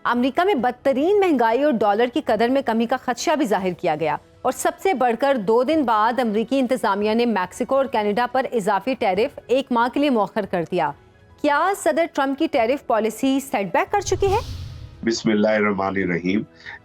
امریکہ میں بدترین مہنگائی اور ڈالر کی قدر میں کمی کا خدشہ بھی ظاہر کیا گیا، اور سب سے بڑھ کر 2 دن بعد امریکی انتظامیہ نے میکسیکو اور کینیڈا پر اضافی ٹیرف 1 ماہ کے لیے مؤخر کر دیا۔ کیا صدر ٹرمپ کی ٹیرف پالیسی سیٹ بیک کر چکی ہے؟ بسم اللہ الرحمن الرحیم۔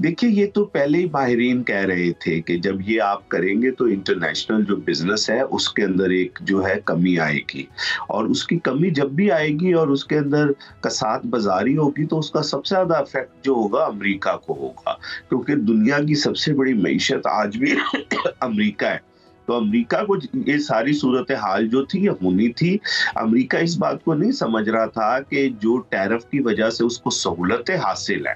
دیکھیے، یہ تو پہلے ہی ماہرین کہہ رہے تھے کہ جب یہ آپ کریں گے تو انٹرنیشنل جو بزنس ہے اس کے اندر ایک جو ہے کمی آئے گی، اور اس کی کمی جب بھی آئے گی اور اس کے اندر کساد بازاری ہوگی تو اس کا سب سے زیادہ افیکٹ جو ہوگا امریکہ کو ہوگا، کیونکہ دنیا کی سب سے بڑی معیشت آج بھی امریکہ ہے۔ تو امریکہ کو یہ ساری صورتحال جو تھی یہ ہونی تھی۔ امریکہ اس بات کو نہیں سمجھ رہا تھا کہ جو ٹیرف کی وجہ سے اس کو سہولتیں حاصل ہیں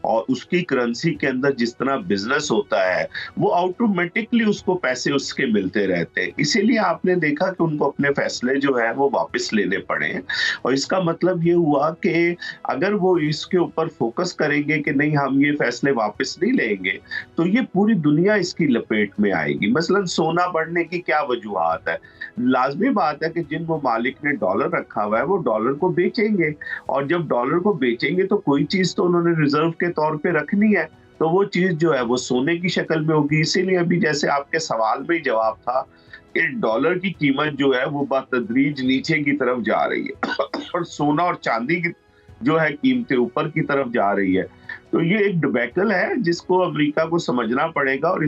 اور اس کی کرنسی کے اندر جس طرح بزنس ہوتا ہے وہ آٹومیٹکلی اس کو پیسے اس کے ملتے رہتے ہیں، اسی لیے آپ نے دیکھا کہ ان کو اپنے فیصلے جو ہیں وہ واپس لینے پڑے ہیں۔ اور اس کا مطلب یہ ہوا کہ اگر وہ اس کے اوپر فوکس کریں گے کہ نہیں ہم یہ فیصلے واپس نہیں لیں گے تو یہ پوری دنیا اس کی لپیٹ میں آئے گی۔ مثلا سونا بڑھنے کی کیا وجوہات ہے؟ لازمی بات ہے کہ جن ممالک نے ڈالر رکھا ہوا ہے وہ ڈالر کو بیچیں گے، اور جب ڈالر کو بیچیں گے تو کوئی چیز تو انہوں نے ریزرو کے طور پہ رکھنی ہے، تو وہ چیز جو ہے وہ سونے کی شکل میں ہوگی۔ اسی لیے ابھی جیسے آپ کے سوال میں ہی جواب تھا کہ ڈالر کی قیمت جو ہے وہ بتدریج نیچے کی طرف جا رہی ہے اور سونا اور چاندی کی جو ہے قیمتیں اوپر کی طرف جا رہی ہے۔ تو یہ ایک ڈبیکل ہے جس کو امریکہ کو سمجھنا پڑے گا، اور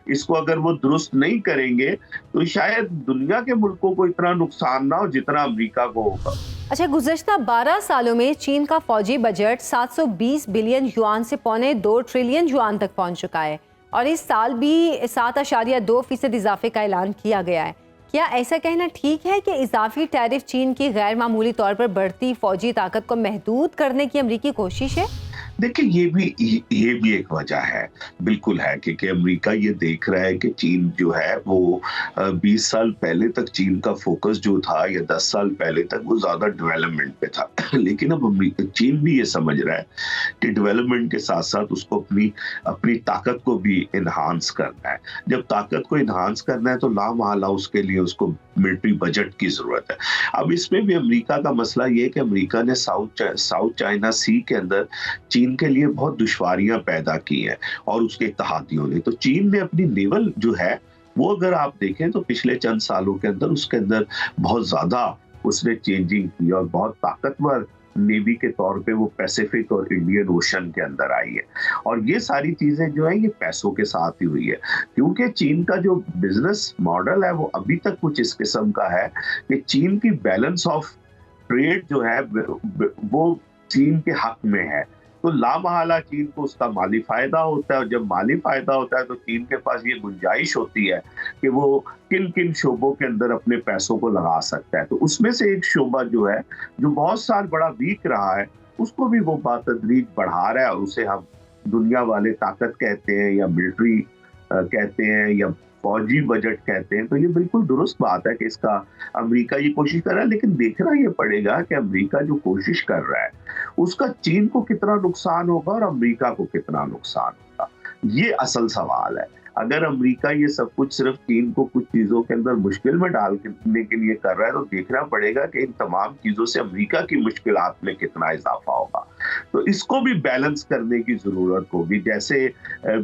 اس کو اگر وہ درست نہیں کریں گے تو شاید دنیا کے ملکوں کو اتنا نقصان نہ ہو جتنا امریکہ کو ہوگا۔ اچھا، گزشتہ 12 سالوں میں چین کا فوجی بجٹ 720 بلین یوان سے 1.25 ٹریلین یوان تک پہنچ چکا ہے، اور اس سال بھی 7.2% اضافے کا اعلان کیا گیا ہے۔ کیا ایسا کہنا ٹھیک ہے کہ اضافی ٹیرف چین کی غیر معمولی طور پر بڑھتی فوجی طاقت کو محدود کرنے کی امریکی کوشش ہے؟ دیکھیں، یہ بھی ایک وجہ ہے، بالکل ہے، کہ امریکہ یہ دیکھ رہا ہے کہ چین جو ہے وہ 20 سال پہلے تک چین کا فوکس جو تھا یا 10 سال پہلے تک وہ زیادہ ڈیولپمنٹ پہ تھا، لیکن اب چین بھی یہ سمجھ رہا ہے کہ ڈیولپمنٹ کے ساتھ ساتھ اس کو اپنی طاقت کو بھی انہانس کرنا ہے۔ جب طاقت کو انہانس کرنا ہے تو لامحالہ اس کے لیے اس کو ملٹری بجٹ کی ضرورت ہے۔ اب اس میں بھی امریکہ کا مسئلہ یہ ہے کہ امریکہ نے ساؤتھ چائنا سی کے اندر چین کے لیے بہت دشواریاں پیدا کی ہیں، اور اس کے اتحادیوں نے، تو چین نے اپنی نیول جو ہے وہ اگر آپ دیکھیں تو پچھلے چند سالوں کے اندر اس کے اندر بہت زیادہ اس نے چینجنگ کی، اور بہت طاقتور نیوی کے طور پہ وہ پیسیفک اور انڈین اوشن کے اندر آئی ہے۔ اور یہ ساری چیزیں جو ہیں یہ پیسوں کے ساتھ ہی ہوئی ہے، کیونکہ چین کا جو بزنس ماڈل ہے وہ ابھی تک کچھ اس قسم کا ہے کہ چین کی بیلنس آف ٹریڈ جو ہے وہ چین کے حق میں ہے، تو لامحالہ چین کو اس کا مالی فائدہ ہوتا ہے، اور جب مالی فائدہ ہوتا ہے تو چین کے پاس یہ گنجائش ہوتی ہے کہ وہ کن شعبوں کے اندر اپنے پیسوں کو لگا سکتا ہے۔ تو اس میں سے ایک شعبہ جو ہے جو بہت سال بڑا ویک رہا ہے اس کو بھی وہ بتدریج بڑھا رہا ہے، اور اسے ہم دنیا والے طاقت کہتے ہیں یا ملٹری کہتے ہیں یا فوجی بجٹ کہتے ہیں۔ تو یہ بالکل درست بات ہے کہ اس کا امریکہ یہ کوشش کر رہا ہے، لیکن دیکھنا یہ پڑے گا کہ امریکہ جو کوشش کر رہا ہے اس کا چین کو کتنا نقصان ہوگا اور امریکہ کو کتنا نقصان ہوگا، یہ اصل سوال ہے۔ اگر امریکہ یہ سب کچھ صرف چین کو کچھ چیزوں کے اندر مشکل میں ڈالنے کے لیے کر رہا ہے تو دیکھنا پڑے گا کہ ان تمام چیزوں سے امریکہ کی مشکلات میں کتنا اضافہ ہوگا۔ تو اس کو بھی بیلنس کرنے کی ضرورت ہوگی، جیسے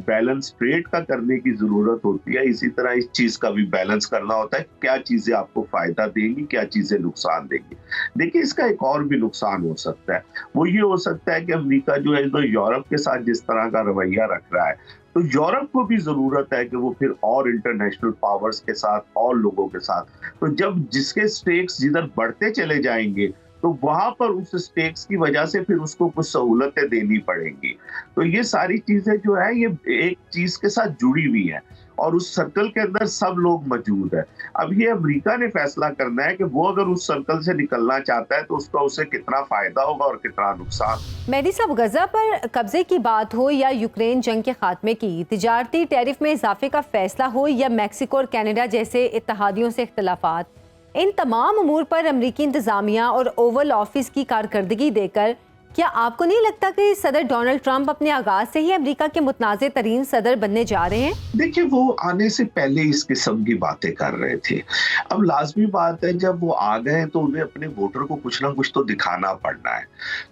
بیلنس ٹریڈ کا کرنے کی ضرورت ہوتی ہے اسی طرح اس چیز کا بھی بیلنس کرنا ہوتا ہے، کیا چیزیں آپ کو فائدہ دیں گی، کیا چیزیں نقصان دیں گی۔ دیکھیے، اس کا ایک اور بھی نقصان ہو سکتا ہے، وہ یہ ہو سکتا ہے کہ امریکہ جو ہے یورپ کے ساتھ جس طرح کا رویہ رکھ رہا ہے تو یورپ کو بھی ضرورت ہے کہ وہ پھر اور انٹرنیشنل پاورز کے ساتھ اور لوگوں کے ساتھ، تو جب جس کے سٹیکس جدھر بڑھتے چلے جائیں گے تو وہاں پر اس سٹیکس کی وجہ سے پھر اس کو کچھ سہولتیں دینی پڑیں گی۔ تو یہ ساری چیزیں جو ہیں یہ ایک چیز کے ساتھ جڑی ہوئی ہیں، اور اس سرکل کے اندر سب لوگ موجود ہیں۔ اب یہ امریکہ نے فیصلہ کرنا ہے کہ وہ اگر اس سرکل سے نکلنا چاہتا ہے تو اس کا اسے کتنا فائدہ ہوگا اور کتنا نقصان۔ مہدی صاحب، غزہ پر قبضے کی بات ہو یا یوکرین جنگ کے خاتمے کی، تجارتی ٹیرف میں اضافے کا فیصلہ ہو یا میکسیکو اور کینیڈا جیسے اتحادیوں سے اختلافات، ان تمام امور پر امریکی انتظامیہ اور اوول آفس کی کارکردگی دے کر کیا آپ کو نہیں لگتا کہ صدر ڈونلڈ ٹرمپ اپنے آغاز سے ہی امریکہ کے متنازع ترین صدر بننے جا رہے ہیں؟ دیکھیں وہ آنے سے پہلے اس قسم کی باتیں کر رہے تھے. اب لازمی بات ہے جب وہ آ گئے تو انہیں اپنے ووٹر کو کچھ نہ کچھ تو دکھانا پڑنا ہے.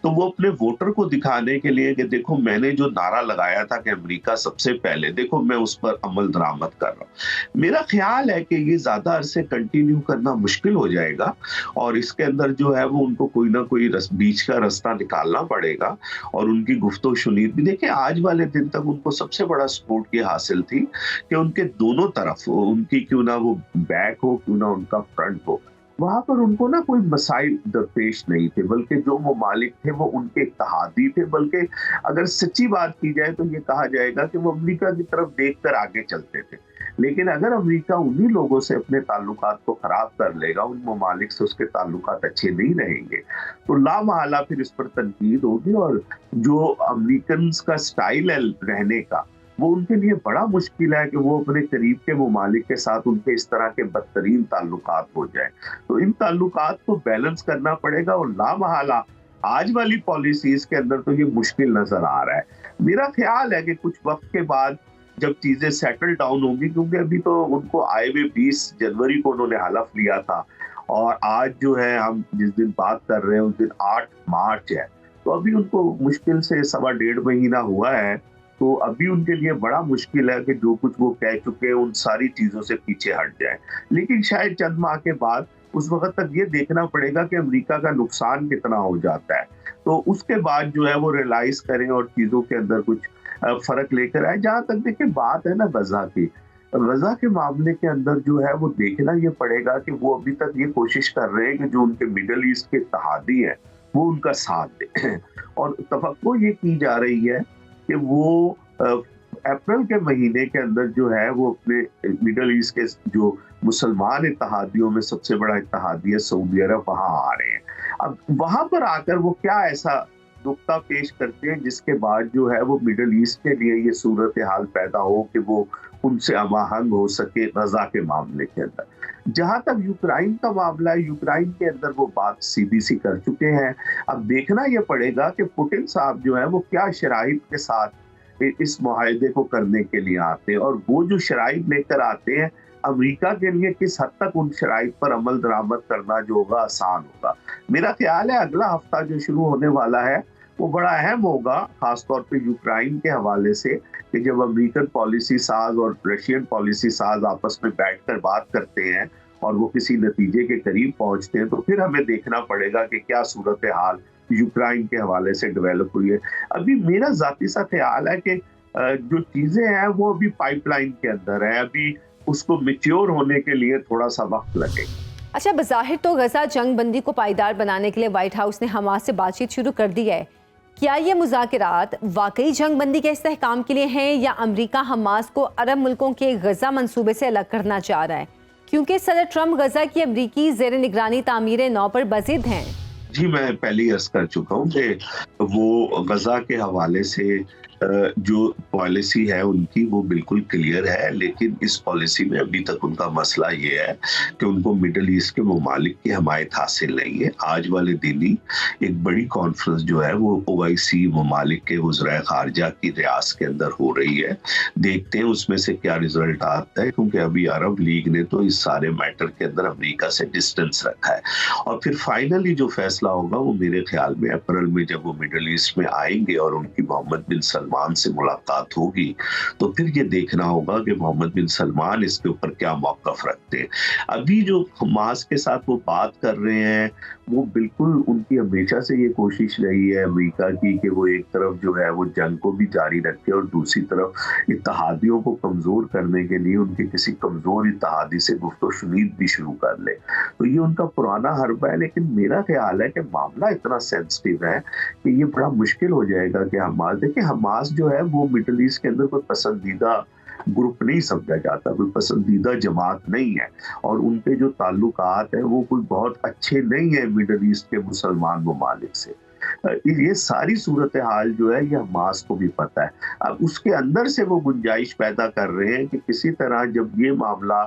تو وہ اپنے ووٹر کو دکھانے کے لیے کہ دیکھو میں نے جو نعرہ لگایا تھا کہ امریکہ سب سے پہلے، دیکھو میں اس پر عمل درآمد کر رہا ہوں. میرا خیال ہے کہ یہ زیادہ عرصے کنٹینیو کرنا مشکل ہو جائے گا اور اس کے اندر جو ہے وہ ان کو کوئی نہ کوئی بیچ کا راستہ نکالنا پڑے گا. اور ان کی گفتگو شنید بھی دیکھیں آج والے دن تک ان کو سب سے بڑا سپورٹ یہ حاصل تھی کہ ان کے دونوں طرف ان کی کیوں نہ وہ بیک ہو کیوں نہ ان کا فرنٹ ہو، وہاں پر ان کو نہ کوئی مسائل درپیش نہیں تھے، بلکہ جو ممالک تھے وہ ان کے اتحادی تھے. بلکہ اگر سچی بات کی جائے تو یہ کہا جائے گا کہ وہ امریکہ کی طرف دیکھ کر آگے چلتے تھے. لیکن اگر امریکہ انہی لوگوں سے اپنے تعلقات کو خراب کر لے گا، ان ممالک سے اس کے تعلقات اچھے نہیں رہیں گے تو لا محالہ پھر اس پر تنقید ہوگی. اور جو امریکنز کا سٹائل ہے رہنے کا وہ ان کے لیے بڑا مشکل ہے کہ وہ اپنے قریب کے ممالک کے ساتھ ان کے اس طرح کے بدترین تعلقات ہو جائیں. تو ان تعلقات کو بیلنس کرنا پڑے گا اور لا محالہ آج والی پالیسیز کے اندر تو یہ مشکل نظر آ رہا ہے. میرا خیال ہے کہ کچھ وقت کے بعد جب چیزیں سیٹل ڈاؤن ہوں گی، کیونکہ ابھی تو ان کو آئے ہوئے 20 جنوری کو انہوں نے حلف لیا تھا اور آج جو ہے ہم جس دن بات کر رہے ہیں اس دن 8 مارچ ہے، تو ابھی ان کو مشکل سے 1.5 مہینہ ہوا ہے. تو ابھی ان کے لیے بڑا مشکل ہے کہ جو کچھ وہ کہہ چکے ہیں ان ساری چیزوں سے پیچھے ہٹ جائیں. لیکن شاید چند ماہ کے بعد اس وقت تک یہ دیکھنا پڑے گا کہ امریکہ کا نقصان کتنا ہو جاتا ہے، تو اس کے بعد جو ہے وہ ریلائز کریں اور چیزوں کے اندر کچھ فرق لے کر آئے. جہاں تک دیکھیں بات ہے نا غزہ کے معاملے کے اندر جو ہے وہ دیکھنا یہ پڑے گا کہ وہ ابھی تک یہ کوشش کر رہے ہیں کہ جو ان کے مڈل ایسٹ کے اتحادی ہیں وہ ان کا ساتھ دیں اور توقع یہ کی جا رہی ہے کہ وہ اپریل کے مہینے کے اندر جو ہے وہ اپنے مڈل ایسٹ کے جو مسلمان اتحادیوں میں سب سے بڑا اتحادی ہے سعودی عرب وہاں آ رہے ہیں. اب وہاں پر آ کر وہ کیا ایسا نقطہ پیش کرتے ہیں جس کے بعد جو ہے وہ مڈل ایسٹ کے لیے یہ صورتحال پیدا ہو کہ وہ ان سے ہم آہنگ ہو سکے غزہ کے معاملے کے اندر. جہاں تک یوکرائن کا معاملہ ہے، یوکرائن کے اندر وہ بات سیدھی سی کر چکے ہیں. اب دیکھنا یہ پڑے گا کہ پوٹن صاحب جو ہے وہ کیا شرائط کے ساتھ اس معاہدے کو کرنے کے لیے آتے ہیں اور وہ جو شرائط لے کر آتے ہیں امریکہ کے لیے کس حد تک ان شرائط پر عمل درآمد کرنا جو ہوگا آسان ہوگا. میرا خیال ہے اگلا ہفتہ جو شروع ہونے والا ہے وہ بڑا اہم ہوگا، خاص طور پہ یوکرائن کے حوالے سے، کہ جب امریکن پالیسی ساز اور رشین پالیسی ساز آپس میں بیٹھ کر بات کرتے ہیں اور وہ کسی نتیجے کے قریب پہنچتے ہیں تو پھر ہمیں دیکھنا پڑے گا کہ کیا صورتحال یوکرائن کے حوالے سے ڈیولپ ہوئی ہے. ابھی میرا ذاتی سا خیال ہے کہ جو چیزیں ہیں وہ ابھی پائپ لائن کے اندر ہیں، ابھی اس کو میچیور ہونے کے لیے تھوڑا سا وقت لگے گا. اچھا، بظاہر تو غزہ جنگ بندی کو پائیدار بنانے کے لیے وائٹ ہاؤس نے حماس سے بات چیت شروع کر دی ہے. کیا یہ مذاکرات واقعی جنگ بندی کے استحکام کے لیے ہیں یا امریکہ حماس کو عرب ملکوں کے غزہ منصوبے سے الگ کرنا چاہ رہا ہے؟ کیونکہ صدر ٹرمپ غزہ کی امریکی زیر نگرانی تعمیر نو پر بضد ہیں. جی میں پہلے ہی عرض کر چکا ہوں کہ وہ غزہ کے حوالے سے جو پالیسی ہے ان کی وہ بالکل کلیئر ہے، لیکن اس پالیسی میں ابھی تک ان کا مسئلہ یہ ہے کہ ان کو مڈل ایسٹ کے ممالک کی حمایت حاصل نہیں ہے. آج والے دن ہی ایک بڑی کانفرنس جو ہے وہ OIC ممالک کے وزرائے خارجہ کی ریاست کے اندر ہو رہی ہے. دیکھتے ہیں اس میں سے کیا رزلٹ آتا ہے، کیونکہ ابھی عرب لیگ نے تو اس سارے میٹر کے اندر امریکہ سے ڈسٹنس رکھا ہے اور پھر فائنلی جو فیصلہ ہوگا وہ میرے خیال میں اپریل میں جب وہ مڈل ایسٹ میں آئیں گے اور ان کی محمد بن سلمان سے ملاقات ہوگی تو پھر یہ دیکھنا ہوگا کہ محمد بن سلمان اس کے اوپر کیا موقف رکھتے ہیں. ابھی جو حماس کے ساتھ وہ بات کر رہے ہیں وہ بالکل ان کی ہمیشہ سے یہ کوشش رہی ہے امریکہ کی کہ وہ ایک طرف جو ہے وہ جنگ کو بھی جاری رکھے اور دوسری طرف اتحادیوں کو کمزور کرنے کے لیے ان کے کسی کمزور اتحادی سے گفت و شنید بھی شروع کر لے. تو یہ ان کا پرانا حربہ ہے، لیکن میرا خیال ہے کہ معاملہ اتنا سینسٹیو ہے کہ یہ بڑا مشکل ہو جائے گا کہ حماس، دیکھیں حماس جو ہے وہ مڈل ایسٹ کے اندر کوئی پسندیدہ گروپ نہیں سمجھا جاتا، کوئی پسندیدہ جماعت نہیں ہے اور ان کے جو تعلقات ہیں وہ کوئی بہت اچھے نہیں ہیں مڈل ایسٹ کے مسلمان ممالک سے. یہ ساری صورتحال جو ہے یہ حماس کو بھی پتہ ہے. اب اس کے اندر سے وہ گنجائش پیدا کر رہے ہیں کہ کسی طرح جب یہ معاملہ